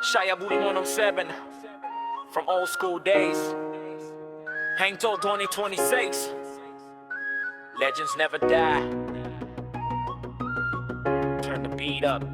Shia Booty 107 from old school days. Hang till 2026. Legends never die. Turn the beat up.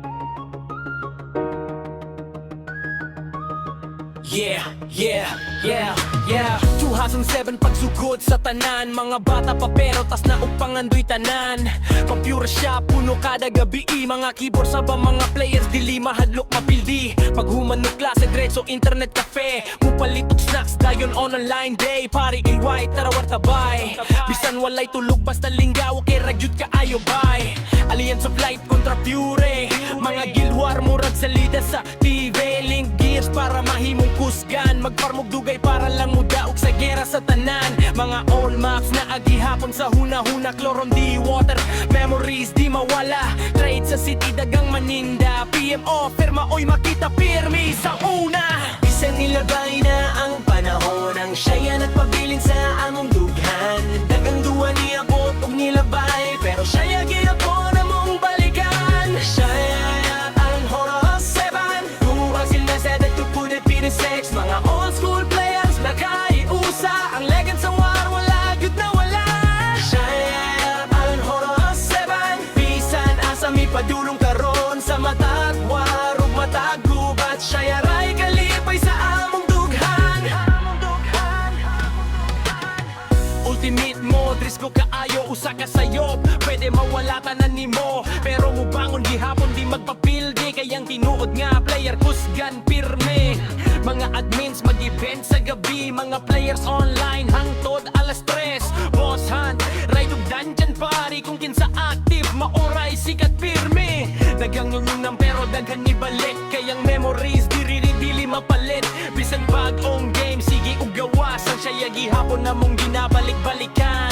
Yeah, yeah, yeah, yeah 2007 pagsugod sa tanan. Mga bata pa pero tas naupangan do'y tanan. Computer shop, puno kada gabi. Mga keyboard sa ba mga players, dili mahadlok mapildi. Paghuman no klase, diretso internet cafe. Mupalitok snacks, dayon on online day. Pari white, tarawar tabay. Bisan walay tulog, basta linggaw. Kay ragyut ka ayo bay. Alliance of Light kontra Pure. Mga gilwar, murag salida sa TV. Link gears para mahimong kusgan. Magparmog dugay para lang mudaog sa gera sa tanan. Mga all maps na agihapon sa huna-huna. Chloron di water, memories di mawala. Trade sa city dagang maninda. PMO, firma oy makita pirmi sa una. Isang nilabay na ang panahon. Ang siya'y nagpabilin sa among dughan. Dagang duwa niya ko tog nilabay. Pero siya'y gihapon na mong balikan. Siya'y ang Horo 7. Tuwag sila sa dagtupun at pinisex. Mga old school players nakaiusa. Ang legend sa war wala good na wala. Siya'y ang Horo 7. Bisan asa mi padulong karon sa matag war ug matag gubat. Siya'y aray kalipay sa among dughan. Ultimate mode, risko kaayo, usa ka sayop. Pwede mawala tanan nimo, pero mubangon gihapon di magpapildi. Kayang tinuod nga player kusgan pirme. Mga admins mag-event sa gabi. Mga players online hangtod alas 3. Boss hunt, ride ug dungeon party. Kung kinsa active, maoray sikat pirme. Dagang nununam pero daghan ni balik. Kayang memories dili mapalit. Bisan bagong game, sige ug gawas. Ang siya'y gihapon na mong ginabalik-balikan.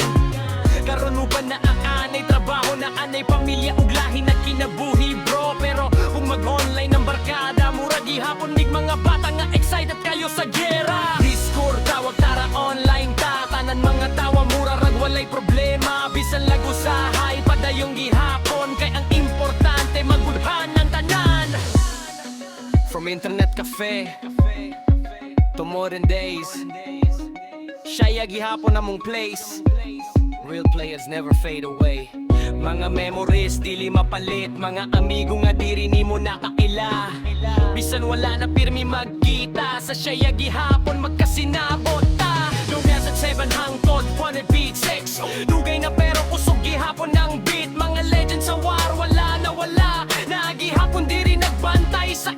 Karon mo ba na ang anay trabaho, na anay pamilya ug lahi na kinabuhi bro. Pero kung mag-online ng barkada, mura gihapon mig mga bata nga excited kayo sa gera. Discord tawag tara online ta. Tanan mga tawa mura rag walay problema. Bisan lago sa hay padayong gihapon. Kay ang importante magulhan ng tanan. From internet cafe to modern days, siya'y gihapon na mong place. Real players never fade away. Mga memories dili mapalit. Mga amigo nga diri nimo nakakila. Bisan wala na pirmi magkita. Sa siya'y gihapon magkasinabot ta. Lumias at 7 hangtod 1 beat 6. Dugay na pero kusog gihapon ng beat. Mga legends sa war wala na wala. Nagihapon diri nagbantay sa